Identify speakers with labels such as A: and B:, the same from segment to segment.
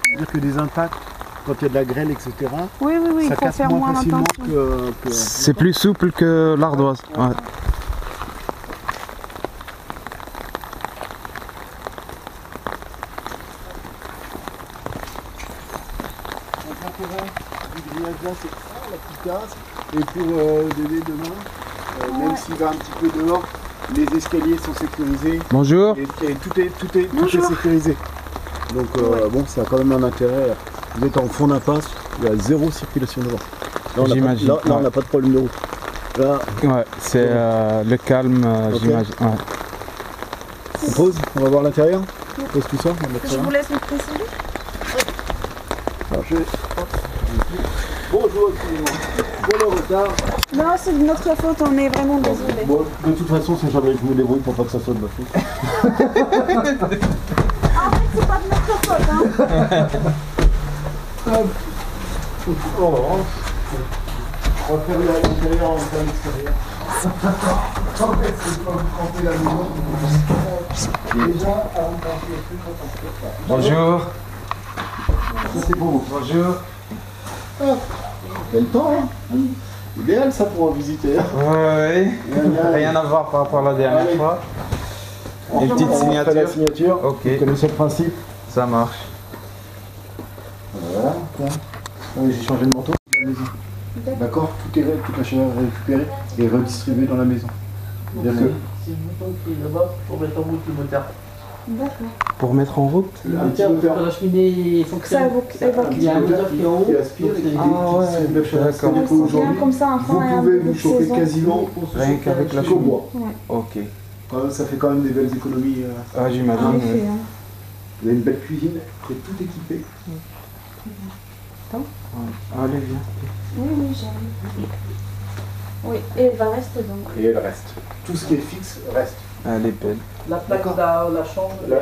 A: C'est-à-dire que des impacts, quand il y a de la grêle, etc.,
B: oui,
A: ça
B: il faut
A: casse
B: faire
A: moins facilement
B: attention.
A: que...
C: C'est plus souple que l'ardoise. Ouais.
A: Donc l'intérêt du grillage là, c'est ça, la petite case. Et pour Dédé demain, même s'il va un petit peu dehors, les escaliers sont sécurisés.
C: Bonjour.
A: Et tout est sécurisé. Donc bon, ça a quand même un intérêt. Vous êtes en fond d'impasse, il y a zéro circulation devant.
C: J'imagine.
A: Là, on n'a pas de problème de route. Là,
C: ouais, c'est le calme,
A: okay.
C: J'imagine. Ouais.
A: On pose, on va voir l'intérieur. On pose tout ça. On va mettre ça
B: Je
A: là.
B: vous laisse me préciser.
A: Alors, bonjour, excusez-moi. Pour le retard.
B: Non, c'est de notre faute, on est vraiment désolé.
A: Bon, de toute façon, c'est jamais je me débrouille pour pas que ça soit de ma faute.
B: En fait, c'est pas de notre faute, hein.
A: Oh, on va faire l'intérieur, on va faire l'extérieur. En fait, c'est quand vous trempez la maison. Déjà, avant de tremper le truc, on trempe ça.
C: Bonjour.
A: Ça, c'est pour vous.
C: Bonjour.
A: Quel temps, hein. Idéal ça pour en visiter. Hein.
C: Oui, rien à voir par rapport à la dernière fois. Une petite signature.
A: La signature.
C: Ok.
A: Vous connaissez le principe.
C: Ça marche.
A: Voilà. Oui, j'ai changé de manteau. La maison. D'accord. Toute la chaleur est récupérée et redistribuée dans la maison.
D: C'est le bouton qui est là-bas pour mettre en route le moteur.
B: D'accord.
C: Pour mettre en route.
D: Le moteur, quand la cheminée
B: Ça
D: fonctionne,
B: évoque.
D: il y a un moteur qui est en haut.
A: qui aspire et qui distribue la chaleur.
C: d'accord.
A: C'est-à-dire
B: C'est bien
A: qu'aujourd'hui,
B: comme ça, un
A: vous
B: fin et un
A: pouvez
B: début
A: vous
B: de
A: chauffer
B: saison.
A: quasiment
C: Rien qu'avec la
A: qu'au
C: cheminée.
A: bois.
B: Ouais.
C: Ok.
A: Ça fait quand même des belles économies.
C: Ah,
B: En
C: j'imagine.
B: effet, hein.
A: Vous avez une belle cuisine, vous êtes tout équipé.
C: Allez, viens.
B: Oui, j'arrive. Oui, et elle va rester donc.
A: Et elle reste. Tout ce qui est fixe reste.
C: Elle est belle.
D: La plaque de la chambre,
A: Là,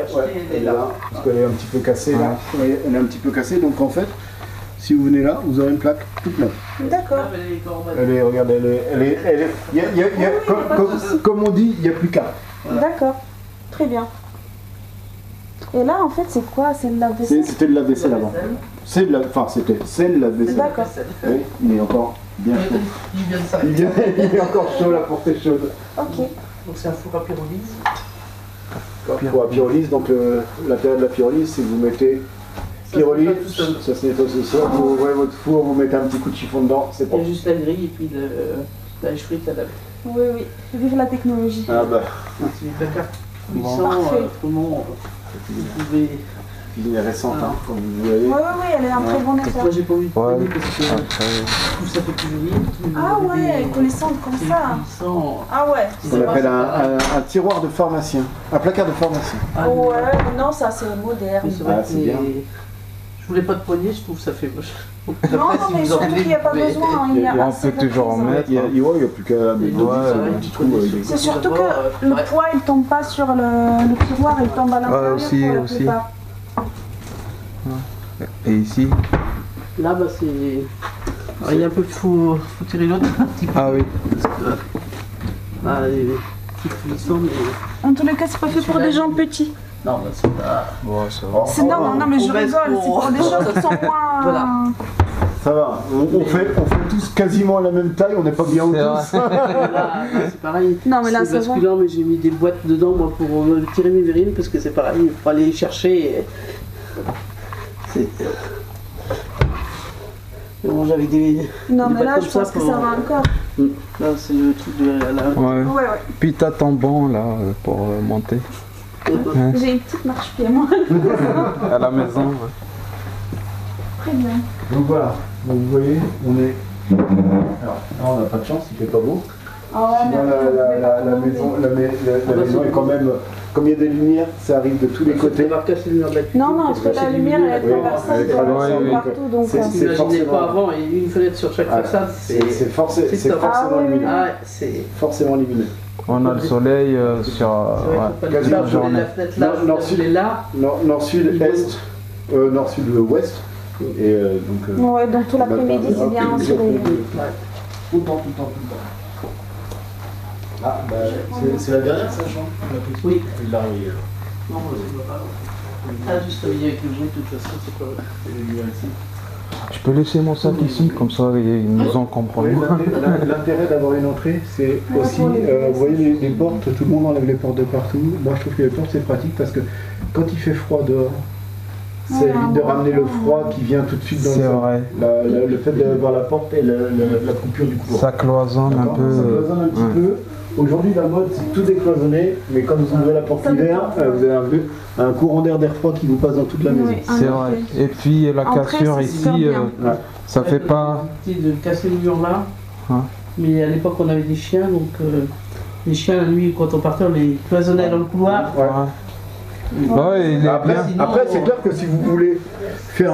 D: elle est là.
A: parce qu'elle est un petit peu cassée là. Vous voyez, elle est un petit peu cassée, donc en fait, si vous venez là, vous aurez une plaque toute neuve.
B: D'accord.
A: Elle est, regardez, comme on dit, il n'y a plus qu'à.
B: D'accord. Très bien. Et là, en fait, c'est quoi? C'est le lave-vaisselle?
A: C'était de la vaisselle avant. C'est de la, enfin, c'est de la vaisselle.
B: D'accord.
A: Oui, il est encore bien chaud.
D: Il vient de s'arrêter.
A: Il est encore chaud, la porte est chaude.
B: Ok.
D: Donc c'est un four à pyrolyse.
A: Pour la pyrolyse, donc l'intérêt de la pyrolyse, c'est que vous mettez pyrolyse, ça se nettoie ce soir, vous ouvrez votre four, vous mettez un petit coup de chiffon dedans, c'est
D: Il y a
A: bon.
D: juste la grille et puis la frite à laver.
B: Oui, oui. Vive la technologie.
A: Ah bah,
D: C'est du placard
A: Bon.
D: cuisant,
B: Parfait.
D: autrement, vous pouvez...
A: cuisine est récente, hein, comme vous voyez.
B: Oui, oui, oui, elle est en très bon état.
D: Moi j'ai pas envie de
C: Ouais.
D: payer parce que je trouve ça fait plus joli.
B: Ah ouais, connaissante comme ça. Ah ouais.
A: On appelle un tiroir de pharmacien, un placard de pharmacien.
B: Ouais, non, ça c'est moderne.
A: Ah, c'est bien.
D: Je voulais pas de poignée, je trouve que ça fait moche.
B: Non, non, mais surtout qu'il n'y a pas besoin. Il y a
C: On
B: assez
C: peut
B: de
C: toujours en
B: prise.
C: mettre.
A: Il n'y a plus qu'à mettre un petit trou.
B: C'est surtout que le poids il tombe pas sur le tiroir, il tombe à l'intérieur
C: aussi,
B: pour la
C: aussi.
B: plupart.
C: Et ici.
D: Là, bah c'est. Il y a un peu qu'il faut tirer l'autre un petit peu.
C: Ah oui.
D: Ah, les petites cuissons, mais.
B: En tous les cas, c'est pas fait pour des gens petits.
D: Non, bah c'est pas.
C: Bon, ça va.
B: C'est non, non, mais je
D: on baisse
B: rigole, c'est
D: pour-
B: pour des choses qui sont moins.
D: Voilà.
A: Ça va, on fait tous quasiment à la même taille, on n'est pas bien haut
C: C'est
A: tous.
D: Là, c'est pareil.
B: Non, mais là,
D: C'est
B: ça va.
D: basculant, mais j'ai mis des boîtes dedans moi pour tirer mes verrines parce que c'est pareil, il faut aller chercher. C'est. Je mange avec des.
B: Non,
D: des
B: mais là,
D: boîtes
B: je
D: comme
B: pense que
D: pour-
B: ça va encore.
D: Là, c'est le truc de la.
C: Ouais.
B: Ouais, ouais.
C: Puis t'as ton banc là pour monter.
B: J'ai une petite marche-pied, moi.
C: À la maison. Ouais.
B: Très bien.
A: Donc voilà, donc vous voyez, on est... Alors là on n'a pas de chance, il fait pas beau.
B: Ah ouais,
A: Sinon la maison est quand même... Comme il y a des lumières, ça arrive de tous les côtés.
D: On va casser le mur de la cuisine.
B: Non, non, parce que la lumière, elle est
A: Oui,
B: traversante,
A: elle est traversante,
B: elle est
C: oui.
B: partout, donc.
A: C'est-
D: Imaginez
A: forcément-
D: pas avant, et une fenêtre sur chaque
A: Ah,
D: façade,
A: c'est forcément
B: Ah ouais,
A: lumineux.
D: Ah, c'est.
A: Forcément lumineux.
C: On a le soleil sur
D: C'est vrai,
C: ouais,
D: faut pas
A: quasi
D: le
A: la
D: faire,
C: journée.
D: la fenêtre là,
A: Nord,
D: je
A: sud.
D: l'ai là.
A: Nord-sud-est, nord-sud-ouest. Et donc...
B: Ouais, donc tout l'après-midi, c'est bien ensoleillé.
A: Tout le temps, tout le temps, tout le temps. Ah, bah, c'est la dernière, ça change.
D: Oui.
A: Il l'a envoyé.
D: Non, je vois pas. Ah, juste avec le bruit, de toute façon, c'est pas vrai.
C: Je peux laisser mon sac ici, comme ça ils nous en comprennent.
A: L'intérêt d'avoir une entrée, c'est aussi, vous voyez les portes, tout le monde enlève les portes de partout. Moi je trouve que les portes c'est pratique parce que quand il fait froid dehors, ça évite de ramener le froid qui vient tout de suite dans le
C: C'est
A: sol.
C: vrai.
A: Le fait d'avoir la porte et la coupure du couloir.
C: Ça cloisonne un peu.
A: Ça cloisonne un petit peu. Aujourd'hui, la mode, c'est tout décloisonné, mais quand vous ouvrez la porte l'hiver, vous avez un courant d'air froid qui vous passe dans toute la maison.
C: C'est vrai. Et puis la cassure ici, ça fait pas...
D: De casser le mur là.
C: Hein.
D: Mais à l'époque, on avait des chiens, donc les chiens, la nuit, quand on partait, on les cloisonnait dans le couloir.
C: Ouais, il est
A: Après,
C: bien.
A: après, c'est clair que si vous voulez faire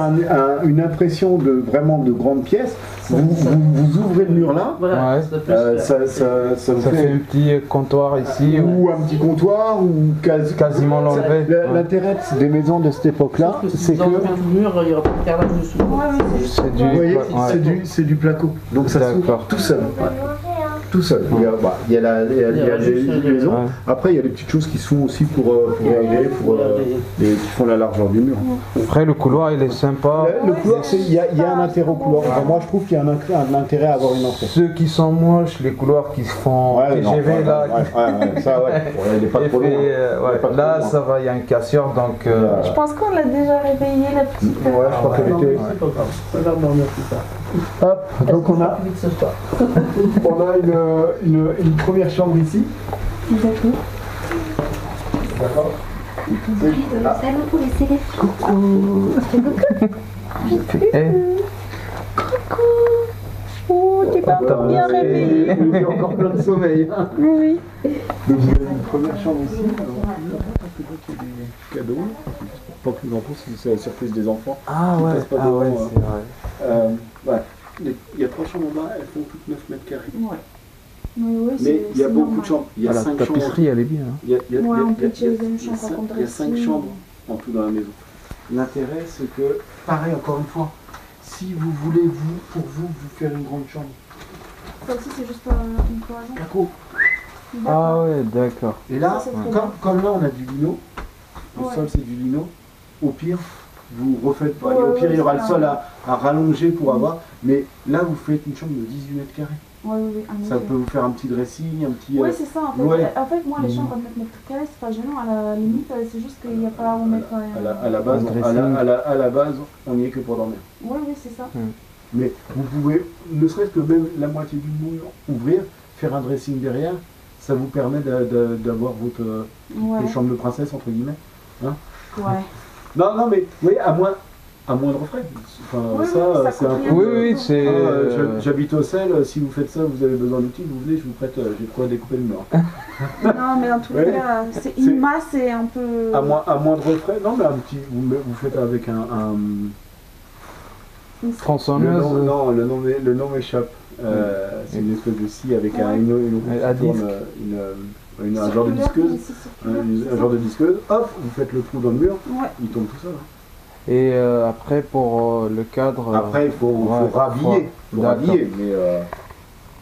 A: une impression de vraiment de grande pièce, vous ouvrez le mur là,
D: Voilà,
C: Ouais.
D: ça peut se faire.
A: ça vous
C: Ça fait
A: fait
C: un petit comptoir ici.
A: ou un petit comptoir ou
C: Quasiment l'enlever.
A: L'intérêt des maisons de cette époque-là,
D: Sauf que si
A: c'est
D: vous enlevez
A: que
D: le mur, il n'y aura pas de carrelage dessous.
C: C'est du...
A: vous voyez,
C: ouais.
A: c'est du placo, donc ça s'ouvre
C: D'accord.
A: tout seul. Tout seul. Il y a les maisons.
C: Ouais.
A: Après, il y a des petites choses qui se font aussi pour régler, qui font la largeur du mur.
C: Après le couloir il est sympa.
A: Le couloir, il y a un intérêt au couloir. Enfin, moi, je trouve qu'il y a un intérêt à avoir une entrée.
C: Ceux qui sont moches, les couloirs qui se font TGV là.
A: Ça, ouais. Il n'est pas trop long.
C: Là ça va, il y a une cassure donc...
B: Je pense qu'on l'a déjà réveillé, la petite.
A: Ouais, je crois qu'elle était...
D: C'est pas grave. On va dormir plus tard.
A: Hop, donc on a
D: Vite ce soir.
A: une première chambre ici.
B: D'accord.
A: D'accord.
E: Salon pour laisser les
B: Oh, t'es pas encore bien réveillé.
A: Il est encore plein de sommeil.
B: Oui.
A: Donc vous avez une première chambre ici. Alors, il y a des cadeaux. Pas plus grand chose, c'est la surprise des enfants.
C: Ah
A: Qui
C: ouais,
A: passent pas
C: ah
A: devant,
C: ouais,
A: hein.
C: c'est vrai.
A: Ouais. Il y a 3 chambres en bas, elles font toutes 9 mètres carrés.
B: Ouais. Oui,
A: Mais il y a beaucoup de chambres. Il y a
C: Ah, la
A: 5 chambres.
C: tapisserie elle est bien. Hein.
A: Il y a, il y a-
B: Ouais,
A: il y a-
B: on peut
A: il y a-
B: utiliser une
A: il y a
B: chambre
A: cinq-
B: en
A: il y a 5
B: dressing.
A: chambres en tout dans la maison. L'intérêt, c'est que, pareil, encore une fois, si vous voulez, pour vous faire une grande chambre,
B: Ça aussi, c'est juste une cloison.
A: placo.
C: Ah ouais, d'accord.
A: Et là,
B: Ça, c'est très
A: comme là, on a du lino, le
B: Ouais.
A: sol, c'est du lino, au pire, vous refaites pas.
B: Ouais,
A: Au pire, il y aura le
B: ouais,
A: sol à rallonger pour avoir, mais là, vous faites une chambre de 18 mètres carrés.
B: Oui, un
A: Ça
B: effet.
A: peut vous faire un petit dressing, un petit...
B: Oui, c'est ça en fait.
A: ouais.
B: En fait, moi, les chambres à 9 mètres carrés, c'est pas gênant. À la limite, c'est juste qu'il n'y a pas où mettre.
A: à la base,
C: Un dressing.
A: à la base, on n'y est que pour dormir.
B: Oui, c'est ça.
A: Mais vous pouvez, ne serait-ce que même la moitié du mur, ouvrir, faire un dressing derrière, ça vous permet d'avoir votre
B: Ouais.
A: chambre de princesse, entre guillemets.
B: Ouais.
A: Non, mais vous voyez, à moindre frais. Enfin,
B: Oui,
A: ça,
B: oui, ça
A: c'est
B: coûte
A: un
B: rien.
C: Oui, oui, c'est...
A: J'habite au sel, si vous faites ça, vous avez besoin d'outils, vous venez, je vous prête, j'ai de quoi découper le mur.
B: Non, mais en tout
A: Ouais.
B: cas, c'est une masse et un peu.
A: À moindre frais, non, mais un petit, vous faites avec un
C: Tronçonneuse.
A: le nom m'échappe. C'est une espèce de scie avec
B: Ouais.
C: À disque.
A: un genre de disqueuse. Un genre de disqueuse. Hop, vous faites le trou dans le mur,
B: Ouais.
A: il tombe tout seul.
C: Et après pour le cadre...
A: Après, il faut
C: ouais,
A: rhabiller.
C: d'accord.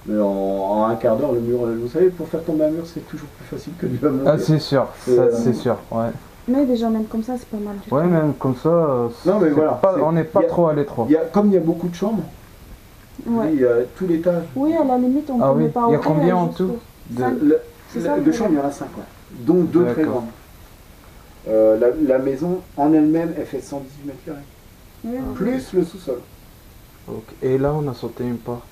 A: Mais en un quart d'heure, le mur, vous savez, pour faire tomber un mur, c'est toujours plus facile que de le monter.
C: Ah c'est sûr, ça, c'est sûr, ouais.
B: Mais déjà, même comme ça, c'est pas mal du tout.
C: Ouais, même comme ça,
A: Non, mais
C: c'est
A: voilà,
C: pas- on n'est pas
A: il y a-
C: trop à l'étroit.
A: Comme il y a beaucoup de chambres,
B: Ouais.
A: il y a tout l'étage.
B: Oui, à la limite, on
C: Ah
B: peut
C: oui,
B: ne pas
C: il y a
B: ouvrir,
C: combien en
B: juste
C: tout
B: pour- Cinq. C'est ça,
A: De
B: le
A: chambres, il y en a 5, dont 2 très
C: D'accord.
A: grandes. La maison en elle-même, elle fait 118 mètres carrés.
B: Oui, oui.
A: Plus le sous-sol.
C: Ok. Et là on a sauté une porte.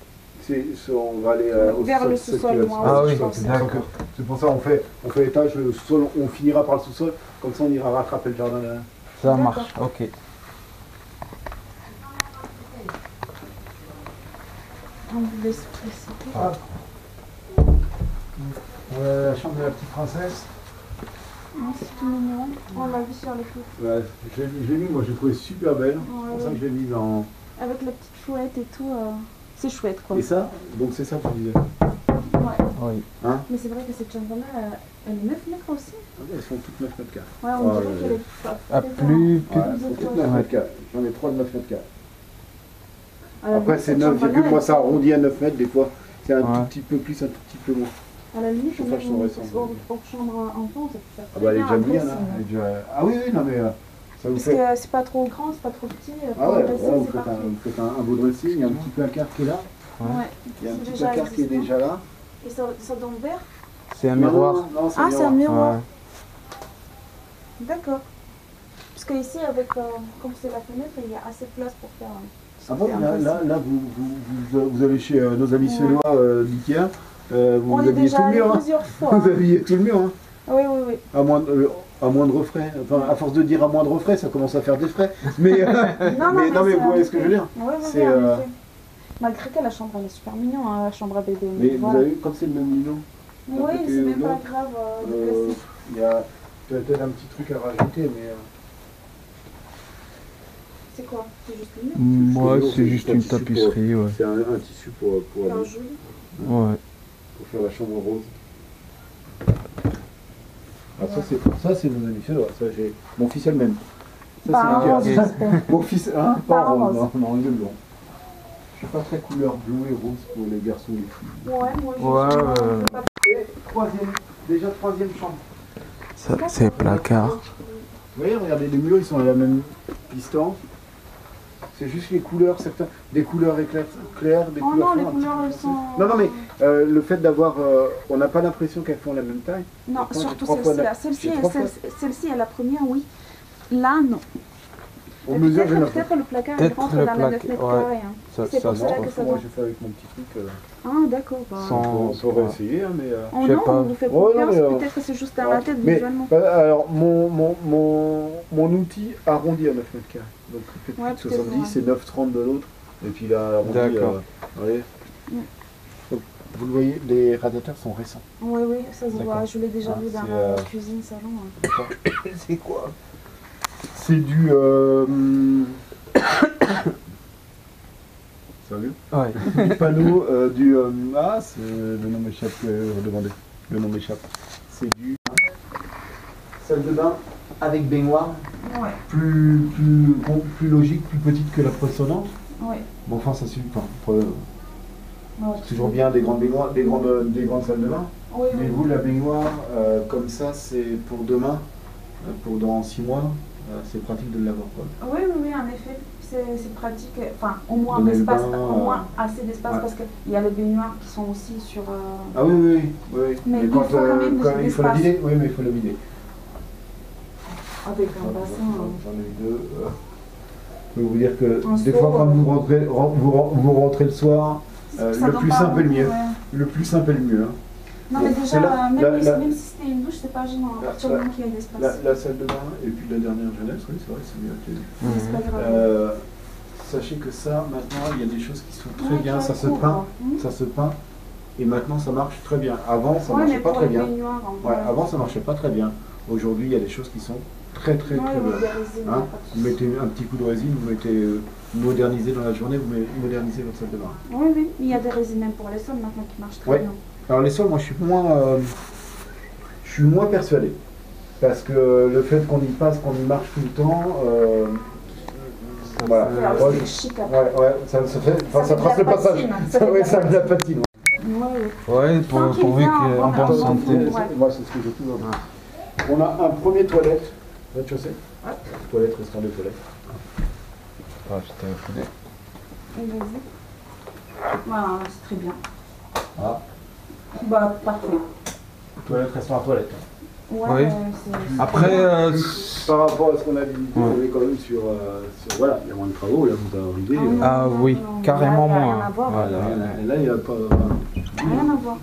A: On va aller au
B: Vers le
A: sous-sol,
B: sous-sol,
A: c'est qui
B: moi
A: va-
C: Ah
B: aussi,
C: oui,
B: je pense.
C: d'accord.
A: C'est pour ça on fait étage, le sous-sol, on finira par le sous-sol, comme ça on ira rattraper le jardin derrière.
C: Ça
B: D'accord.
C: marche, ok.
B: On vous laisse préciser.
A: La chambre de la petite princesse.
B: Non, c'est tout mignon. On l'a vu sur les photos.
A: Ouais, je l'ai mis, moi je l'ai trouvé super belle. C'est
B: Ouais,
A: pour ça
B: ouais.
A: que je l'ai mis en.
B: Avec la petite chouette et tout, c'est chouette quoi.
A: Et ça, donc c'est ça que je disais.
B: Ouais.
C: Oui.
B: Mais c'est vrai que cette chambre-là, elle est 9 mètres aussi.
A: Elles font toutes 9 mètres carrés.
B: Ouais, on
A: Ouais,
B: dirait
A: ouais,
B: qu'elle
A: ouais.
B: est pas.
C: Ah, plus...
A: Ouais, elles font toutes 9 mètres carrés. J'en ai 3 de 9 mètres carrés.
B: À la
A: Après
B: limite,
A: c'est
B: cette
A: 9,
B: chambre-là,
A: moi
B: elle-
A: ça arrondit à 9 mètres des fois. C'est un
C: Ouais.
A: tout petit peu plus, un tout petit peu moins.
B: À la limite,
A: Chauffage
B: on
A: sans
B: met
A: récent.
B: hors chambre enfant, ça peut faire
A: Ah bah elle est déjà
B: Après,
A: bien là.
B: c'est-
A: Ah oui, non mais Ça vous
B: Parce
A: fait...
B: que c'est pas trop grand, c'est pas trop petit.
A: Ah
B: pour
A: ouais,
B: le dressing,
A: voilà, vous
B: c'est
A: faites,
B: parfait.
A: vous faites un beau dressing, il y a un petit placard qui est là.
B: Ouais.
A: Il y a un
B: C'est
A: petit
B: déjà
A: placard qui est
B: existant.
A: déjà là.
B: Et ça donne vert.
C: C'est un
A: Non,
C: miroir.
A: non, c'est
B: Ah, c'est un miroir.
C: Ouais.
B: D'accord. Parce que ici, avec, comme c'est la fenêtre, il y a assez de place pour faire.
A: Ah bon,
B: faire un
A: là,
B: dressing.
A: là vous allez chez nos amis suédois d'Ikea, vous
B: On est
A: habillez tout
B: déjà
A: le
B: allé
A: mur. Hein.
B: plusieurs fois.
A: Vous habillez tout le mur. Hein.
B: Oui, oui, oui.
A: À moindre frais. Enfin, à force de dire à moindre frais, ça commence à faire des frais. Mais, mais
B: c'est
A: vous voyez
B: un
A: ce que je veux dire.
B: Oui, oui,
A: C'est,
B: oui, en effet. Malgré que la chambre, elle est super mignonne, hein, la chambre à bébé.
A: Mais vous
B: voilà.
A: avez vu, comme c'est le même niveau,
B: Oui,
A: côté
B: c'est même
A: bleu,
B: pas grave de placer.
A: il y a peut-être un petit truc à rajouter, mais...
B: C'est quoi? C'est juste le mur?
C: Ouais,
A: Non,
C: c'est juste une
A: tissu pour-
C: tapisserie, ouais.
A: C'est un tissu pour
B: C'est un joli.
C: Ouais.
A: faire la chambre rose. Ah, ça c'est nos amis suédois. Ça, j'ai... Mon fils a le même. Ça,
B: Pas un
A: c'est
B: rose,
A: Ikea.
B: j'espère.
A: Mon fils, hein,
B: Pas
A: pas
B: un
A: rose,
B: rose.
A: non, il est blanc. Je suis pas très couleur bleu et rose pour les garçons et les filles.
B: Ouais, moi je
C: Ouais,
B: suis pas...
A: Troisième chambre.
C: Ça, c'est placard.
A: Vous voyez, regardez, les murs ils sont à la même distance. C'est juste les couleurs, certains, des couleurs claires, des
B: Oh
A: couleurs
B: non, les
A: un petit
B: couleurs
A: peu
B: elles
A: foncées.
B: sont...
A: Non, mais le fait d'avoir, on n'a pas l'impression qu'elles font la même taille.
B: Non,
A: J'ai
B: surtout
A: trois fois
B: celle-ci.
A: la-
B: Là. Celle-ci,
A: j'ai trois fois-
B: celle-ci est la première, oui. Là, non.
A: On
B: Et
A: mesure, j'ai
B: peut-être
A: l'impression.
B: le placard, il
C: Peut-être
B: rentre
C: le
B: dans la 9
C: placard,
B: mètres
C: ouais.
B: carrés. Hein.
C: Ça,
B: C'est
C: ça
B: pour cela
C: se
B: que ça
A: Moi
B: va.
A: j'ai fait avec mon petit truc.
B: Ah, d'accord. Bah...
C: Sans-
A: On pourrait essayer, hein, mais.
B: Oh
C: Je sais
B: non,
C: pas.
B: on vous fait
A: Ouais, non,
B: confiance.
A: mais,
B: Peut-être que c'est juste dans la tête
A: mais,
B: visuellement.
A: alors, mon outil arrondi à 9 mètres carrés. Donc, il fait
B: Ouais,
A: plus de
B: peut-être,
A: 70, c'est 9,30 de l'autre. Et puis là, arrondi.
C: D'accord.
A: Vous voyez.
B: Mm.
A: Donc, vous le voyez, les radiateurs sont récents.
B: Oui, oui, ça se voit.
C: D'accord.
B: Je l'ai déjà
A: Ah,
B: vu dans
A: c'est,
B: la cuisine, salon. Hein.
A: C'est quoi? C'est du. Sérieux?
C: Ouais.
A: Du panneau, c'est... Le nom m'échappe, redemander. Le nom m'échappe. C'est du... Salle de bain avec baignoire.
B: Ouais,
A: Plus logique, plus petite que la précédente.
B: ouais.
A: Bon, enfin, ça suffit pas.
B: Ouais,
A: C'est toujours bien des grandes baignoires, des grandes salles de bain.
B: Oui,
A: Mais
B: oui.
A: vous, la baignoire, comme ça, c'est pour demain, pour dans 6 mois, c'est pratique de l'avoir, quoi.
B: Oui, oui, oui, en effet, c'est pratique. Enfin, au moins
A: Donner le
B: d'espace,
A: bain,
B: au moins assez d'espace
A: ouais.
B: parce qu'il y a les baignoires qui sont aussi sur.
A: Ah oui, oui, oui. oui.
B: Mais il
A: quand,
B: faut quand même
A: quand il faut la
B: l'espace.
A: vider, oui, mais il faut la vider.
B: Avec un bassin.
A: J'en ai eu deux. Je peux vous dire que
B: Un
A: des
B: seau,
A: fois, quand vous rentrez le soir,
B: Ça
A: le
B: donne
A: plus
B: pas
A: simple est le
B: envie,
A: mieux.
B: ouais.
A: Le plus simple est le mieux. Hein.
B: Non, mais
A: Bon,
B: déjà,
A: c'est là-
B: même,
A: là-
B: même si c'était une douche, c'est pas gênant. À partir du moment qu'il y a de l'espace.
A: La salle de bain et puis la dernière jeunesse, oui, c'est vrai, c'est mieux.
B: Mais c'est pas grave.
A: Sachez que ça, maintenant, il y a des choses qui sont très
B: Ouais,
A: bien,
B: qui
A: ça se
B: recourent,
A: peint,
B: hein.
A: ça se peint, et maintenant ça marche très bien. Avant, ça
B: Ouais,
A: marchait
B: mais
A: pas
B: pour
A: très
B: les
A: bien.
B: baignoires, en
A: Ouais,
B: vrai.
A: avant, ça marchait pas très bien. Aujourd'hui, il y a des choses qui sont très très
B: Ouais,
A: très
B: oui,
A: bonnes.
B: des résines,
A: Hein,
B: pas de
A: vous
B: souci.
A: mettez un petit coup de résine, vous mettez modernisé dans la journée, vous modernisez votre salle de bain.
B: Oui, oui, il y a des résines même pour les sols maintenant qui marchent très
A: Ouais.
B: bien.
A: Alors les sols, moi je suis moins persuadé. Parce que le fait qu'on y passe, qu'on y marche tout le temps, voilà.
B: C'est alors,
A: Ouais,
B: c'est chic après.
A: ouais, ça fait, enfin, ça
B: fait
A: trace
B: de
A: le
B: la
A: passage.
B: patine,
A: Ça, ouais, ça fait de la patine.
B: Ouais, ouais.
C: Ouais,
B: Tant qu'il
C: pourvu
B: vient,
C: qu'en
B: voilà.
C: bonne
B: Attends,
C: santé.
B: Ouais.
A: Moi, c'est ce que j'ai toujours dit. On a un premier toilette, rez-de-chaussée.
B: Ouais.
A: Toilette, restaurant de toilette.
C: Ah, j'étais affolé.
B: Et vas-y. Voilà, c'est très bien.
A: Ah.
B: Bah, parfait.
A: Toilette, restaurant, toilette.
B: Ouais,
C: Oui.
B: c'est...
C: Après,
A: Par rapport à ce qu'on a dit,
C: Ouais.
A: on est quand même sur voilà, il y a moins de travaux, là vous arrivez.
B: oui.
C: ah oui,
B: Non,
C: carrément
B: là, y a rien
C: moins.
B: à voir.
C: Voilà.
A: Là, il n'y a pas.
B: Rien à voir.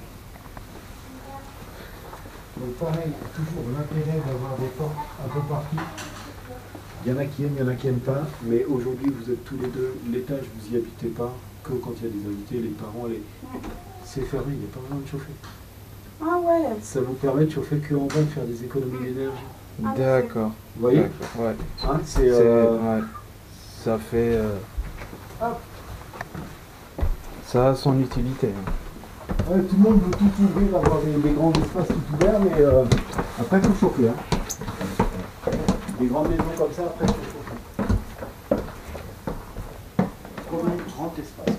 A: Donc pareil, toujours l'intérêt d'avoir des portes un peu partout. Il y en a qui aiment, il y en a qui n'aiment pas, mais aujourd'hui vous êtes tous les deux, l'étage vous y habitez pas, que quand il y a des invités, les parents, c'est fermé, il n'y a pas besoin de chauffer.
B: Ah ouais.
A: Ça vous permet de chauffer que en bas, de faire des économies d'énergie.
C: D'accord.
A: Vous voyez
C: D'accord, ouais.
A: hein,
C: Ouais. Ça fait.
B: Hop.
C: Ça a son utilité. Hein.
A: ouais, tout le monde veut tout ouvrir, avoir des grands espaces tout ouverts, mais après il faut chauffer. Hein. Des grandes maisons comme ça, après il faut chauffer. Comme un grand espace.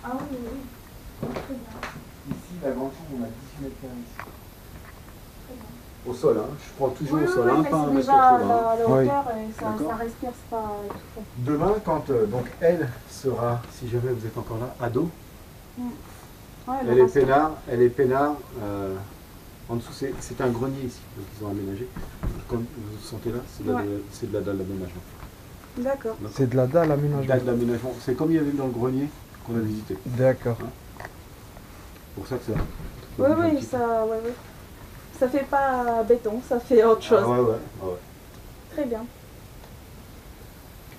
B: Ah oui, oui. Très bien.
A: Ici, la grande chambre, on a 18 mètres carrés ici.
B: Très bien.
A: Au sol, hein. Je prends toujours au sol,
B: oui,
A: hein,
B: mais
A: pas
B: c'est
A: 1 mètre
B: déjà
A: 80.
B: la
C: Oui.
B: hauteur et ça
A: D'accord.
B: respire, c'est pas tout
A: Demain, quand donc elle sera, si jamais vous êtes encore là, ado,
B: fait. Ouais,
A: elle est peinard. En dessous, c'est un grenier ici, donc ils ont aménagé. Comme vous sentez là, c'est de la dalle d'aménagement.
B: D'accord.
C: C'est de la dalle aménagement.
A: Dalle d'aménagement, c'est comme il y avait dans le grenier qu'on a visité.
C: D'accord.
A: C'est pour ça que ça.
B: Oui, oui, ouais. Ça fait pas béton, ça fait autre chose.
A: Ah, ouais.
B: Très bien.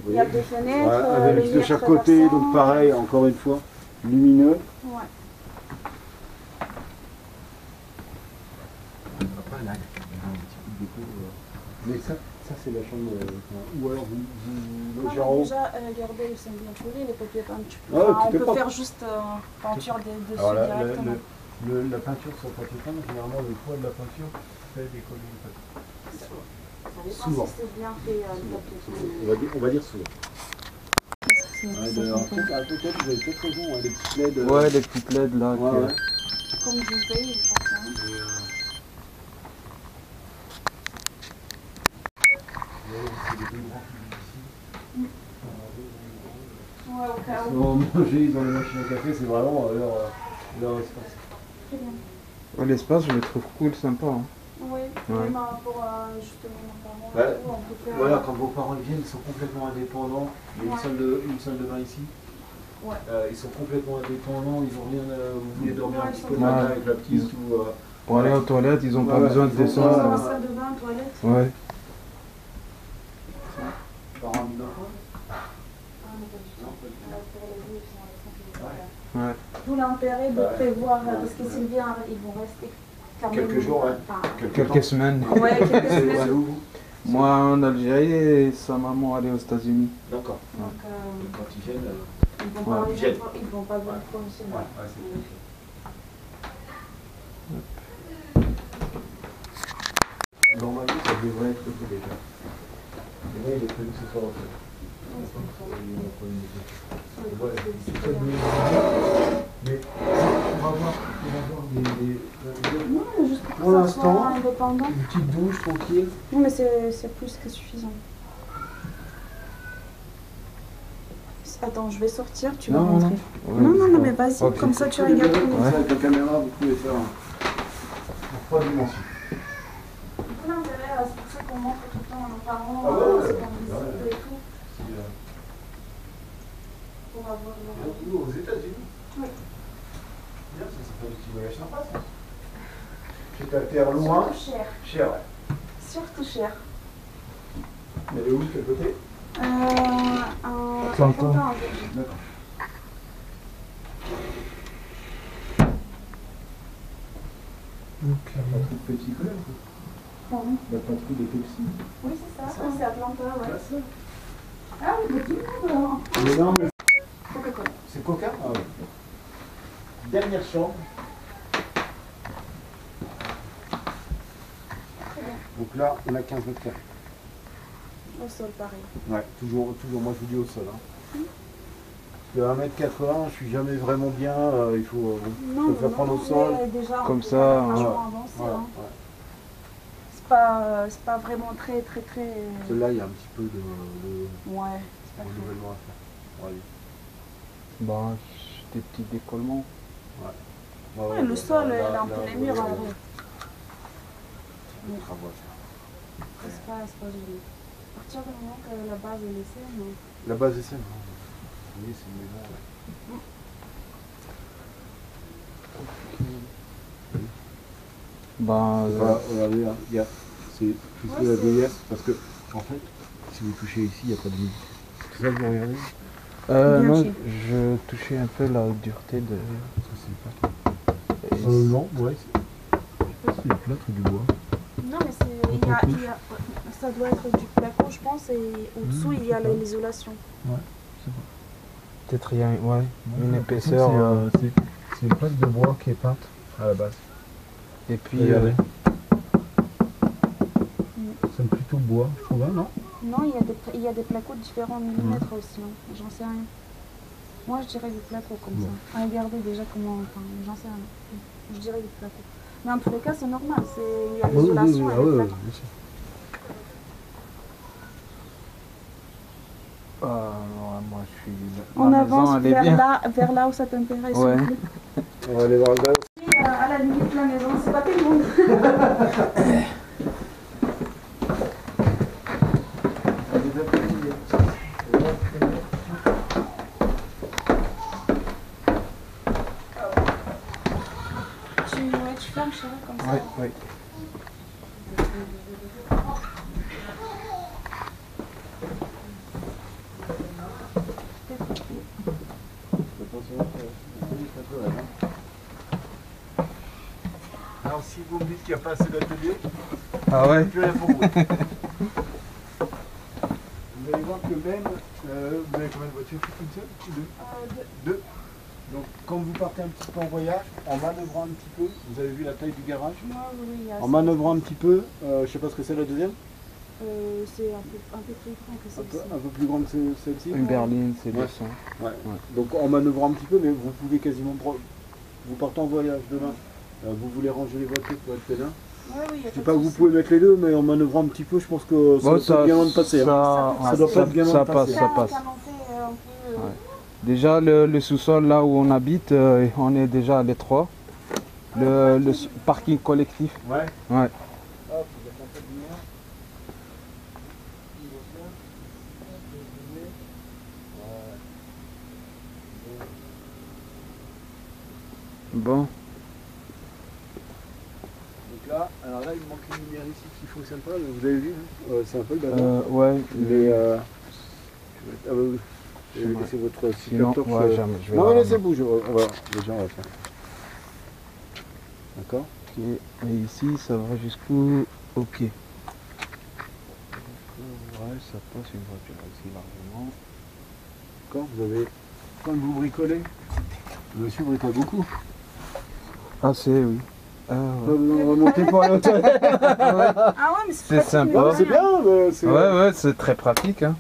A: Vous
B: Il y a
A: voyez,
B: des fenêtres,
A: avec
B: les
A: de chaque côté,
B: traversants.
A: donc pareil, encore une fois, lumineux.
B: Ouais.
A: Pas là, un petit coup de déco. Mais ça c'est la chambre. Ou alors vous logez en
B: On a
A: haut.
B: déjà regardé, ils sont bien jolis, les papiers peinture.
A: Ah ouais,
B: On
A: tout est
B: peut
A: propre.
B: faire juste peinture dessus
A: Alors
B: directement.
A: la peinture sur le papier peint, généralement le poids de la peinture fait décoller le papier.
B: Ça dépend
A: Souvent.
B: si c'est bien fait le papier.
A: On va dire souvent. Peut-être vous avez peut-être raison, hein, les petites LED.
C: Ouais, les petites LED là.
A: Ouais.
B: Comme je paye, je pense. Ouais, au cas où.
A: Ils vont manger, ils ont les machines à café, c'est vraiment leur espace.
B: Très bien.
C: Ouais, l'espace, je le trouve cool, sympa. Hein.
B: Oui,
C: Ouais.
B: même pour justement nos parents,
A: Ouais.
B: et tout, on peut faire.
A: Voilà, quand vos parents viennent, ils sont complètement indépendants. Il y a une salle de bain ici.
B: Ouais.
A: Ils sont complètement indépendants, ils ont rien vous voulez dormir un
B: Ouais,
A: petit
B: ils
A: peu
B: sont
A: le matin
C: bien.
A: avec la petite ou.
C: Pour aller aux toilettes, ils n'ont pas
A: Ouais,
C: besoin de
A: ils ont-
B: Ils ont
C: descendre.
B: la salle de bain, toilette.
C: Ouais.
A: Parents mis d'enfants.
B: Ah, non, pas du tout. Pour les vieux, ils sont à la
C: Ouais.
B: D'où l'intérêt de
A: Ouais.
B: prévoir,
A: Ouais.
B: parce que s'ils viennent, ils vont rester quand même.
A: Quelques jours, ouais.
B: Enfin,
C: Quelques semaines.
B: ouais, quelques
A: C'est
B: semaines.
A: où vous?
C: Moi en Algérie et sa maman elle est aux États-Unis.
A: D'accord.
B: Donc,
A: Quand ils viennent.
B: ils vont
C: Ouais.
B: pas
A: Ils viennent.
B: venir, ils vont pas venir professionnels.
A: Normalement, ça devrait être fait déjà. Et là, il est prévu que ce soit refait. Mais on va voir
B: Non, mais juste
A: Pour
B: pour que ça
A: l'instant,
B: soit indépendant.
A: une petite douche tranquille.
B: Non, mais c'est plus que suffisant. Attends, je vais sortir, tu vas
C: Non,
B: rentrer.
C: Ouais,
B: Non, mais vas-y,
C: Ok.
B: comme ça tu regardes.
A: Comme ça, avec la caméra, vous pouvez faire en 3 dimensions.
B: Tout l'intérêt, c'est pour ça qu'on montre tout le temps à nos parents,
A: Ah ouais,
B: ce
A: ouais.
B: qu'on visite
A: Ah ouais.
B: et tout, pour avoir leur...
A: Nous, aux États-Unis.
B: Oui.
A: Bien, ça fait un petit voyage sympa, ça. C'est à terre loin.
B: Surtout cher.
A: Cher, ouais.
B: Surtout cher.
A: Elle est où, de quel côté?
C: Atlanta.
A: D'accord. La patrouille de Petit Club.
B: Pardon.
A: La patrouille de Pepsi.
B: Oui, c'est ça, c'est Atlanta, ouais.
A: Ouais, ça.
B: Ah oui, il y a tout le monde.
A: Mais non, mais
B: Coca-Cola.
A: c'est Coca? Ah oui. Dernière chambre. Donc là, on a 15 mètres carrés.
B: Au sol, pareil.
A: Ouais, toujours, moi je vous dis au sol. Hein. Parce que 1m80, je suis jamais vraiment bien, il faut
B: Non,
A: faire prendre au sol.
B: mais déjà,
C: Comme
B: on
C: ça,
B: peut aller
C: ouais.
B: vachement avancer,
A: Voilà,
B: hein.
A: ouais.
B: C'est pas vraiment très...
A: Celle-là, il y a un petit peu de
B: Ouais, c'est pas très...
A: renouvellement à faire. Ouais,
C: Bah, des petits décollements.
B: Ouais, le sol, il a un peu les murs en vrai.
A: Le travaux à faire.
B: C'est pas joli. À partir du moment que la base est laissée, non.
A: La base est saine. Vous voyez, c'est une maison. Ouais.
C: Bah,
A: Voilà, regardez, là, c'est plutôt
B: Ouais,
A: la
B: c'est-
A: vieillesse parce que, en fait, si vous touchez ici, il n'y a pas de musique. C'est ça que vous regardez?
B: Bien
C: non,
B: sûr.
C: je touchais un peu la dureté de.
A: Ça, c'est pas.
C: Et
A: Non, ouais, c'est le plâtre du bois.
B: Non, mais ça doit être du placo, je pense, et au-dessous, il y a l'isolation.
C: Peut-être il y a une épaisseur.
A: C'est une plaque de bois qui est peinte à la base.
C: Et puis.
A: Regardez. C'est plutôt bois, je trouve, hein, non?
B: Non, il y a des placos de différents millimètres aussi, hein. J'en sais rien. Moi, je dirais du placo comme ça. Ah, regardez déjà comment... Enfin, j'en sais rien. Je dirais du placo. Mais en tous les cas, c'est normal. Il y a
A: Oui, oui,
B: l'isolation.
A: oui,
B: elle est
A: oui,
B: faite.
A: bien sûr.
C: Moi, je suis.
B: On
C: la
B: avance
C: maison, elle est bien.
B: vers là où ça t'intéresse.
C: Ouais.
A: On va aller voir le gars.
B: À la limite, la maison, c'est pas tout le monde. Tu fermes, chérie, comme ça.
C: Oui, oui.
A: Alors si vous me dites qu'il n'y a pas assez d'atelier,
C: Ah ouais?
A: plus rien pour vous. Vous allez voir que même, vous avez combien de voitures? Une seule ou deux? Deux. Donc quand vous partez un petit peu en voyage, en manœuvrant un petit peu, vous avez vu la taille du garage?
B: Oui, il y a
A: En manœuvrant un petit peu, je sais pas ce que c'est la deuxième?
B: c'est un peu plus grand que celle-ci.
A: Un peu plus grande que celle-ci?
C: Une berline, c'est
A: Ouais.
C: 200.
A: Ouais. Donc en manœuvrant un petit peu, mais vous pouvez quasiment... Vous partez en voyage demain, vous voulez ranger les voitures pour être pénin.
B: Oui,
A: Je sais pas que vous pouvez mettre les deux, mais en manœuvrant un petit peu, je pense que ça
C: Bon,
A: doit pas bien loin de passer. Hein.
C: Ça,
A: doit pas être bien loin
C: ça
A: de
C: passe,
A: passer.
C: ça passe. Ouais. Déjà, le sous-sol, là où on habite, on est déjà à l'étroit. Le parking collectif.
A: Ouais.
C: Ouais.
A: Hop, vous êtes un peu de lumière.
C: Bon.
A: Donc là, alors là, il me manque une lumière ici qui ne fonctionne pas, mais vous avez vu, hein, c'est un peu le bazar.
C: Ouais.
A: Mais ah bah oui. Vous avez laissé votre
C: Sinon,
A: super torche.
C: ouais, jamais, je vais
A: Non,
C: la
A: mais laissez
C: ramener.
A: bouger, déjà on va faire. D'accord.
C: Ok. Et ici, ça va jusqu'où? Ok. Ouais, ça passe une voiture ici largement.
A: D'accord, vous avez, quand vous bricolez, monsieur bricole beaucoup.
C: Ah, c'est oui. Ah,
A: Pas
C: ouais.
A: besoin de remonter pour aller au toilette.
B: Ah ouais, mais
C: C'est sympa.
A: Non, c'est bien, mais c'est
C: Ouais, c'est très pratique. Hein.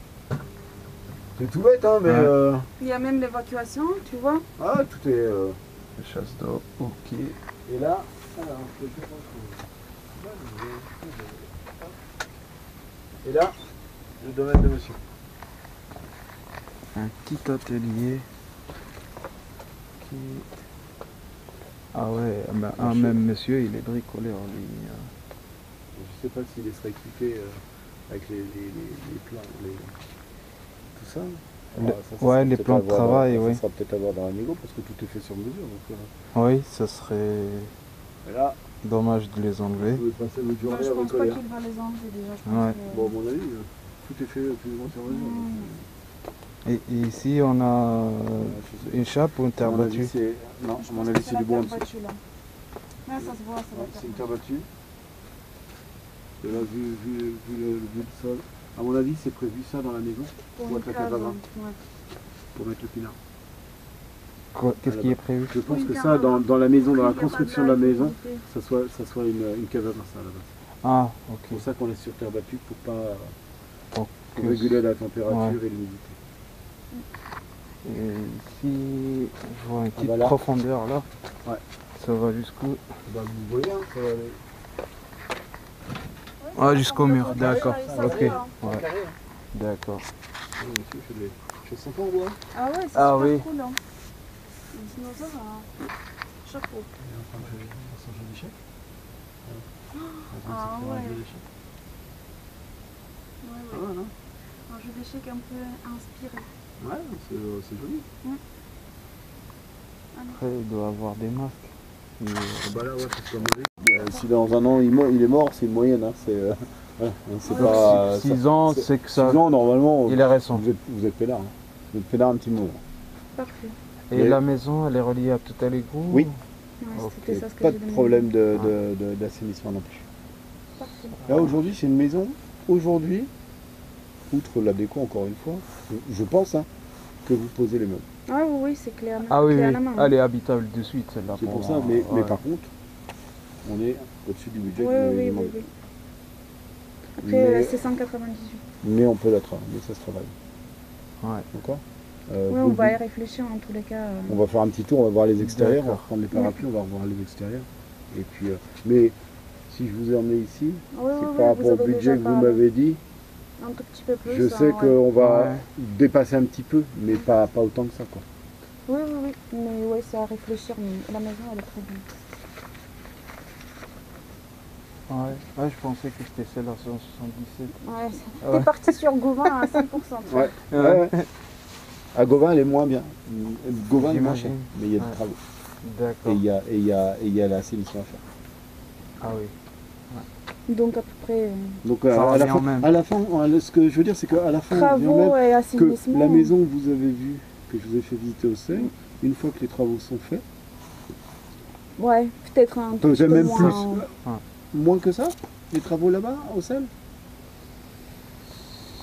A: c'est tout bête, hein, mais
C: Ouais.
B: Il y a même l'évacuation, tu vois.
A: ah, tout est...
C: Chasse d'eau, ok.
A: Et là, alors, je vais juste retrouver. Et là, le domaine de monsieur.
C: Un petit atelier. Qui... Ah ouais, ben, même monsieur, il est bricoleur lui.
A: Je sais pas s'il serait équipé avec les plans, tout ça.
C: Le-
A: Ça
C: ouais,
A: sera
C: les
A: peut-être
C: plans
A: à
C: de
A: voir
C: travail,
A: ça
C: oui.
A: sera peut-être à voir dans la négo parce que tout est fait sur mesure. Donc,
C: Oui, ça serait
A: et là,
C: dommage de les enlever.
A: vous pouvez passer votre
B: Moi,
A: journée
B: je
A: à
B: pense pas
A: bricoler.
B: qu'il va les enlever déjà. Je pense
C: Ouais.
B: que-
A: Bon, à mon avis, tout est fait plus ou moins sur mesure.
C: Et ici, on a
A: Je sais.
C: une chape ou une terre
A: À mon avis,
C: battue?
A: c'est... Non, à
B: Je
A: mon
B: pense
A: avis,
B: que
A: c'est
B: la
A: du bois en
B: terre
A: dessous.
B: battue, là. Ouais, ça se voit, ça va
A: Ouais,
B: être.
A: c'est une terre battue. Et là, vu le sol, à mon avis, c'est prévu ça dans la maison
B: Pour
A: pour
B: une
A: attaquer
B: case,
A: là-bas,
B: ouais.
A: pour mettre le pinard.
C: Qu'est-ce qui est prévu?
A: Je pense
B: Une
A: que
B: cave.
A: ça, dans la maison, dans la
B: Il y a pas
A: construction de la
B: d'ail,
A: maison,
B: il
A: ça soit une cave à ça là-bas.
C: Ah,
A: C'est
C: ok.
A: pour ça qu'on est sur terre battue, pour pas
C: Pour
A: pour
C: que-
A: réguler la température
C: Ouais.
A: et l'humidité.
C: Et ici, je vois une petite
A: bah là.
C: profondeur là.
A: Ouais.
C: Ça va jusqu'où?
A: Bah, vous voyez, hein, ça va aller.
C: Ah, jusqu'au mur, d'accord.
B: Ça
C: Ok,
B: se voit, hein.
C: ouais,
A: Carré, hein.
C: d'accord.
A: Oui, monsieur, je fais 100 en bois.
B: Ah ouais, c'est
C: Ah
B: super
C: oui.
B: cool. Hein. Les dinosaures, hein. Chapeau.
A: Il est en train de faire son jeu d'échecs.
B: Ah ouais.
A: Un jeu d'échecs.
B: Ouais,
A: Ah
B: ouais.
A: ouais, non
B: Un jeu d'échecs un peu inspiré.
A: Ouais, c'est joli.
C: Après, il doit avoir des masques. Et,
A: Ah bah là, ouais, c'est comme si dans un an il est mort, c'est une moyenne. Hein, c'est pas.
C: 6 ans,
A: c'est-
C: c'est que
A: 6
C: ça.
A: ans, normalement,
C: Il est récent.
A: vous êtes peinard. Hein. Vous êtes peinard un petit moment.
B: Parfait.
C: Et
A: Mais-
C: la maison, elle est reliée à tout à l'égout?
A: Oui.
B: Ouais,
C: Ok.
B: c'était ça ce que
A: Pas
B: j'ai
A: de
B: demandé.
A: problème d'assainissement non plus.
B: Parfait.
A: Là aujourd'hui, c'est une maison. Aujourd'hui, outre la déco, encore une fois, je pense hein, que vous posez les meubles.
B: Ah oui, c'est clair.
C: Ah oui,
B: clé à
C: oui.
B: la main.
C: Elle est habitable de suite, celle-là.
A: C'est pour
C: moi.
A: ça, mais
C: Ouais.
A: par contre, on est au-dessus du budget
B: Oui,
A: que vous
B: oui,
A: avez
B: oui,
A: demandé.
B: oui. Après,
A: Mais-
B: c'est 198.
A: Mais on peut la travailler, mais ça se travaille.
C: Ouais.
A: D'accord
B: Oui,
A: vous-
B: on va y réfléchir en tous les cas.
A: On va faire un petit tour, on va voir les extérieurs, on va
C: D'accord.
A: reprendre les parapluies, on va revoir les extérieurs. Et puis, mais si je vous ai emmené ici,
B: Oui,
A: c'est
B: oui,
A: par
B: oui,
A: rapport
B: vous
A: au
B: avez
A: budget
B: déjà
A: que vous
B: parlé.
A: m'avez dit.
B: Un tout petit peu plus.
A: Je sais
B: ouais.
A: qu'on va
C: Ouais.
A: dépasser un petit peu, mais pas autant que ça, quoi.
B: Oui, oui, oui. Mais ouais, c'est à réfléchir. Mais la maison, elle est très bien.
C: Ouais, je pensais que c'était celle à 177.
B: Ouais,
C: Ouais.
B: t'es parti sur Gauvin à 100%. toi.
A: Ouais. Ouais. À Gauvin, elle est moins bien. Gauvin est moins cher,
C: J'imagine.
A: mais il y a des
C: Ouais.
A: travaux. Et
C: D'accord.
A: il y a l'assainissement à faire.
C: Ah oui.
B: Donc à peu près
A: Donc
C: Ça
A: à la
C: revient
A: fin,
C: au même.
A: ce que je veux dire, c'est qu'à la fin, on revient au
B: travaux
A: même
B: et
A: que
B: assainissement.
A: la maison que vous avez vue, que je vous ai fait visiter au seuil, une fois que les travaux sont faits,
B: Ouais, peut-être un tout
A: peut-être
B: petit peu
A: même
B: moins.
A: moins que ça, les travaux là-bas, au sel.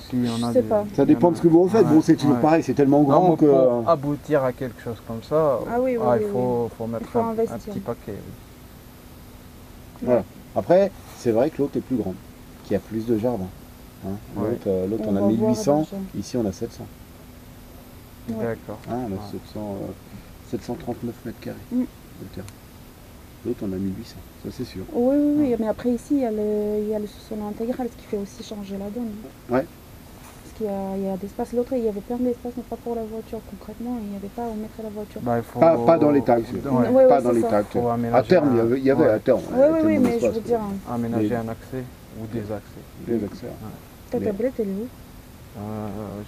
C: Si, on a
B: Je sais
C: des-
B: pas.
A: Ça dépend de ce que vous en faites.
C: Ouais,
A: Bon, c'est toujours
C: ouais.
A: pareil, c'est tellement
C: Non,
A: grand
C: mais
A: que.
C: pour aboutir à quelque chose comme ça,
B: Ah oui, oui,
C: il
B: oui,
C: faut mettre
B: Il faut
C: un
B: investir.
C: petit paquet. Oui.
A: Voilà. Après, c'est vrai que l'autre est plus grande, qu'il y a plus de jardin. Hein.
C: Ouais.
A: L'autre,
B: On
A: on a
B: va voir
A: 1800,
B: déjà.
A: ici on a 700.
B: Ouais.
C: D'accord.
A: Hein, on a
C: Ouais.
A: 739 mètres carrés
B: Mm.
A: de terrain. L'autre, on a 1800, ça c'est sûr.
B: Oui, oui, oui. Mais après ici, il y a le sous-sol intégral, ce qui fait aussi changer la donne.
A: Ouais.
B: Parce qu'il y a d'espace. L'autre, il y avait plein d'espace, mais pas pour la voiture concrètement. Il n'y avait pas où mettre la voiture.
C: Bah, il faut...
A: Pas dans l'état actuel.
C: Ouais.
B: Ouais,
A: Pas
B: ouais,
A: dans
B: c'est
A: l'état
B: ça.
A: actuel.
C: Faut
A: À
C: aménager
A: terme,
C: un-
A: il y avait
C: ouais.
A: à terme.
B: Oui, oui, oui,
A: tellement
B: mais je
A: d'espace,
B: veux dire,
C: Aménager
A: Mais-
C: un accès ou des accès.
A: Les accès.
B: ta
A: Mais-
B: tablette, elle est où?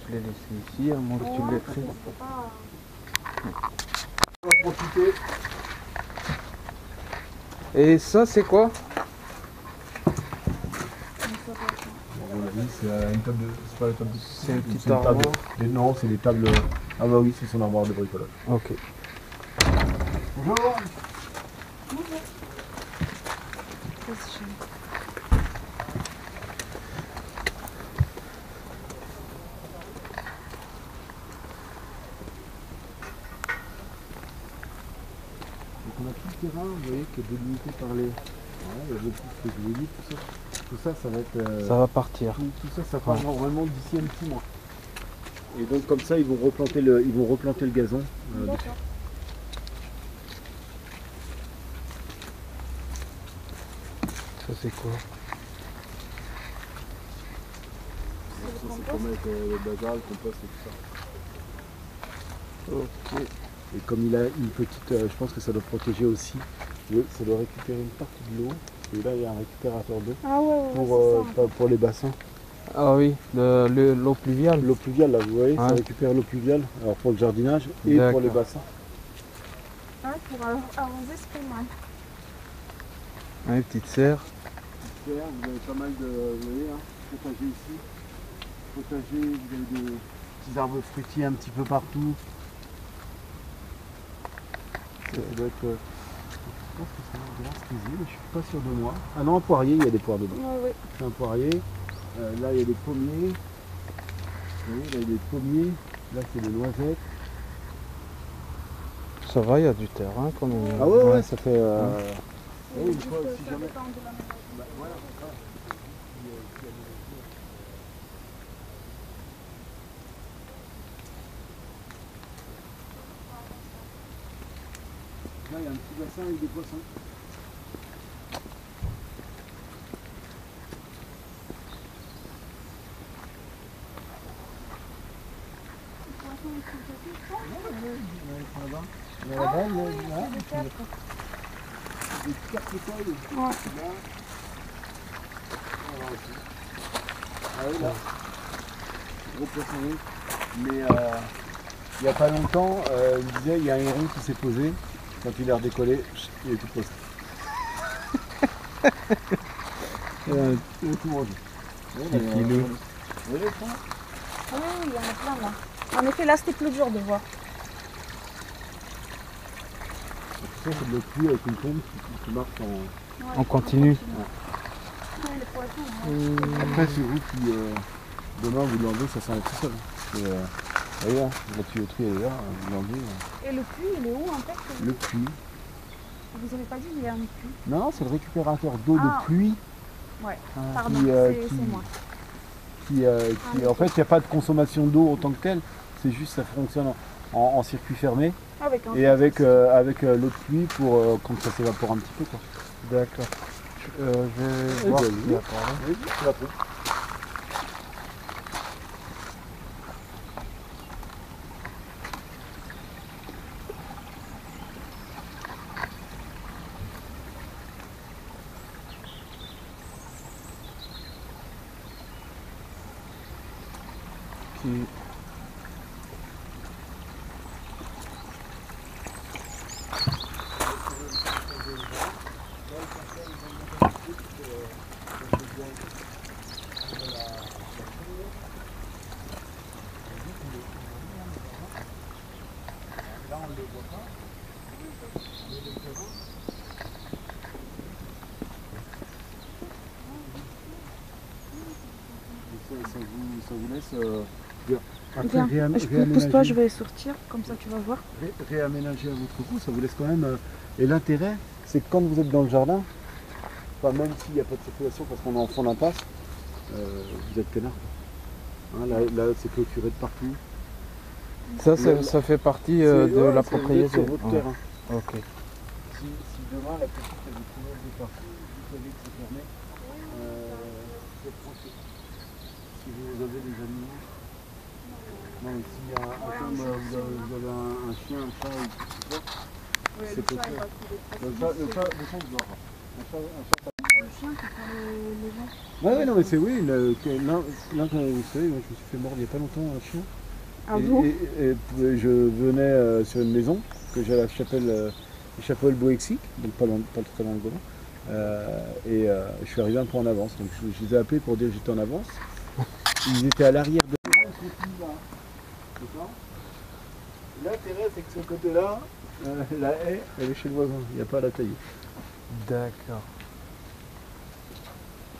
C: Je l'ai laissé ici, à moins que tu l'aies pris.
A: On va profiter.
C: Et ça, c'est quoi?
A: C'est une table de. C'est pas la table de.
C: C'est une petite armoire.
A: Non, c'est des tables. Ah bah oui, c'est son armoire de bricolage.
C: Ok.
A: Bonjour. Donc on a tout le terrain, vous voyez, qui est délimité par les. Ouais, il y a beaucoup de ce que je vous ai dit, tout ça, ça va être.
C: Ça va partir.
A: Tout ça, ça part normalement d'ici un petit mois. Et donc comme ça, ils vont replanter le gazon. Dessus.
C: Ça, c'est quoi?
A: C'est pour mettre le bazar, le compost et tout ça.
C: Ok.
A: Et comme il a une petite, je pense que ça doit protéger aussi. Oui, ça doit récupérer une partie de l'eau. Et là, il y a un récupérateur d'eau
B: Ah ouais, ouais,
A: pour les bassins.
C: Ah oui, l'eau pluviale.
A: L'eau pluviale, là, vous voyez, ça
C: Ouais.
A: récupère l'eau pluviale. Alors pour le jardinage et pour
C: D'accord.
A: les bassins.
B: Ah, pour arroser, c'est pas mal.
C: Une petite serre.
A: Vous avez pas mal de, vous voyez, hein, potager ici. Potager, vous avez des petits arbres fruitiers un petit peu partout. Ça doit être, je pense que c'est un grastésier, mais je suis pas sûr de moi. Ah non, un poirier, il y a des poires dedans.
B: Ouais, ouais.
A: C'est un poirier. Là, il y a des pommiers. Vous voyez, là, il y a des pommiers. Là, c'est des noisettes.
C: Ça va, il y a du terrain quand même.
A: Ah ouais, ça fait...
B: Oui,
A: une
B: juste,
A: fois, si
B: ça
A: jamais-
B: dépend de la maison.
A: Bah, voilà, là, il y a un petit bassin avec des poissons. Des cartes de taille.
B: Ouais.
A: Là. Voilà aussi. Ah oui, là. Gros poisson rouge. Mais il n'y a pas longtemps, il me disait, il y a un héron qui s'est posé. Quand il a redécollé, il est tout posé. Il a tout mangé.
C: Petit filou.
B: Ah oui, il y en a plein là. En effet, là, c'était plus dur de voir.
A: Ça, c'est de l'eau pluie avec une pompe qui marche en...
C: On continue.
B: Ouais, les poissons, ouais.
A: Après, c'est vous qui, demain, vous l'enlevez, ça s'enlève tout seul. Parce que, vous voyez, hein, la tuyauterie elle est là, vous l'enlevez.
B: Et le puits, il est où en fait?
A: Le puits.
B: Vous avez pas dit qu'il y a un puits?
A: Non, c'est le récupérateur d'eau
B: Ah.
A: de pluie.
B: Ouais,
A: hein,
B: pardon,
A: qui,
B: c'est moi.
A: en fait, il n'y a pas de consommation d'eau en tant que telle. C'est juste, ça fonctionne en circuit fermé.
B: Avec un
A: Et avec l'eau de pluie pour quand ça s'évapore un petit peu. Quoi.
C: D'accord. Je vais voir s'il y a pas.
A: Oui, tu l'as pris.
C: Qui...
A: Ça vous laisse bien.
B: Viens, pousse-toi, je vais sortir, comme ça tu vas voir.
A: Réaménager à votre goût, ça vous laisse quand même. Et l'intérêt, c'est que quand vous êtes dans le jardin, enfin, même s'il n'y a pas de circulation parce qu'on est en fond d'impasse, vous êtes peinard. Hein, là c'est clôturé de partout.
C: Ça fait partie de la propriété.
A: Sur votre terrain.
C: Ok.
A: Si demain la petite elle vous trouve de partout, vous savez que c'est fermé, vous êtes tranquille. Si vous avez des animaux, non mais s'il y a vous avez un chien, un chat ou tout ça, c'est possible. Le chat ne dort pas.
B: Le chien qui prend les gens.
A: Ouais, non mais c'est oui, là quand vous savez, moi je me suis fait mordre il n'y a pas longtemps un chien.
B: Ah bon?
A: Et je venais sur une maison que j'ai à la chapelle Boexic, donc pas très loin de Gauvain. Je suis arrivé un peu en avance, donc je les ai appelés pour dire que j'étais en avance. Ils étaient à l'arrière de moi, ils continuent là. D'accord. L'intérêt c'est que ce côté-là, la haie, elle est chez le voisin, il n'y a pas à la tailler.
C: D'accord.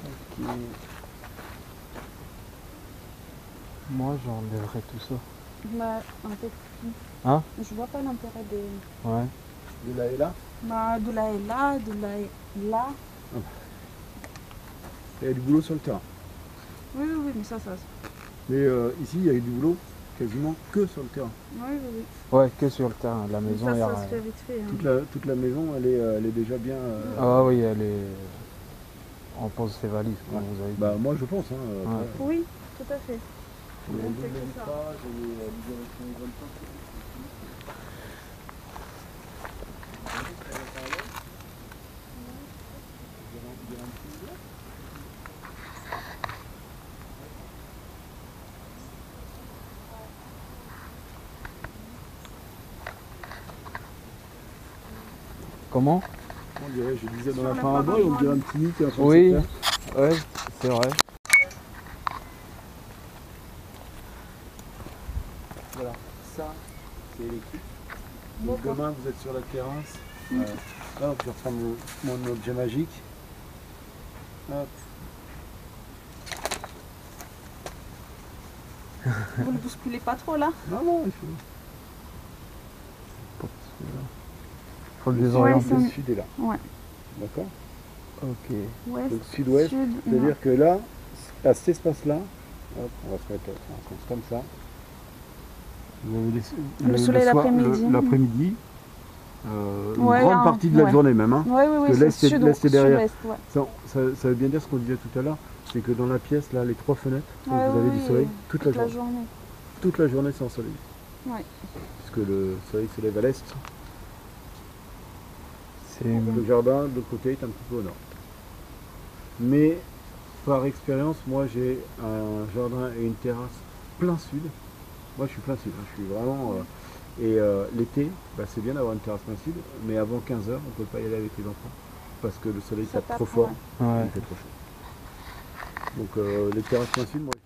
A: Ok.
C: Moi j'enlèverai tout ça.
B: Bah, en fait,
C: Hein?
B: je vois pas l'intérêt de...
C: Ouais.
A: De la haie là,
B: Bah, de la est là, de la est là.
A: il y a du boulot sur le terrain.
B: Oui, oui, oui, mais ça.
A: Mais ici, il y a eu du boulot quasiment que sur le terrain.
B: Oui, oui, oui.
C: Ouais, que sur le terrain. La maison, il y a
B: Ça se fait vite fait. Hein.
A: Toute la maison, elle est déjà bien.
C: Ah oui, elle est. On pose ses valises, comme vous avez dit.
A: Bah, moi, je pense. Hein,
C: Ouais.
B: Oui, tout à fait.
A: Il y a
B: On
A: une
B: fait
A: bonne
B: que ça.
A: vitrage, il y a l'isolation des bonnes portes.
C: Comment?
A: On dirait, je disais dans la
B: Sur la
A: parabole, on
B: parabole.
A: dirait un petit nid qui est en train de
C: Oui,
A: se faire.
C: ouais, c'est vrai.
A: Voilà, ça, c'est électrique. Donc demain, vous êtes sur la terrasse. Là, je reprends mon objet magique. Hop.
B: Vous ne bousculez pas trop là?
A: Non, il faut.
C: Faut le
B: Ouais,
C: désorienter.
B: ça-
A: Le sud est là.
B: Ouais.
A: D'accord.
C: Ok.
B: Ouest,
A: Donc sud-ouest,
B: sud,
A: c'est-à-dire que là, à cet espace-là, hop, on va se mettre comme ça. Vous avez
B: Le soleil
A: soir-
B: l'après-midi.
A: L'après-midi, une
B: Ouais,
A: grande
B: là,
A: partie de la
B: ouais.
A: journée même. Hein.
B: Oui, oui, oui,
A: Que
B: c'est
A: l'est est- l'est est derrière.
B: sud-ouest, ouais.
A: Ça veut bien dire ce qu'on disait tout à l'heure, c'est que dans la pièce, là, les 3 fenêtres, où
B: Ouais,
A: vous avez
B: oui,
A: du soleil
B: oui,
A: toute la journée.
B: journée.
A: Toute la journée, c'est ensoleillé.
B: Ouais.
A: Puisque le soleil se lève à l'est.
C: C'est.
A: Le jardin, de l'autre côté, est un petit peu au nord. Mais, par expérience, moi j'ai un jardin et une terrasse plein sud. Moi je suis plein sud, hein, je suis vraiment... l'été, bah, c'est bien d'avoir une terrasse plein sud, mais avant 15 h, on ne peut pas y aller avec les enfants. Parce que le soleil
B: Ça
A: tape
B: tape,
A: trop fort,
B: ouais.
C: Ouais.
A: il fait trop chaud. Donc les terrasses plein sud, moi j'ai...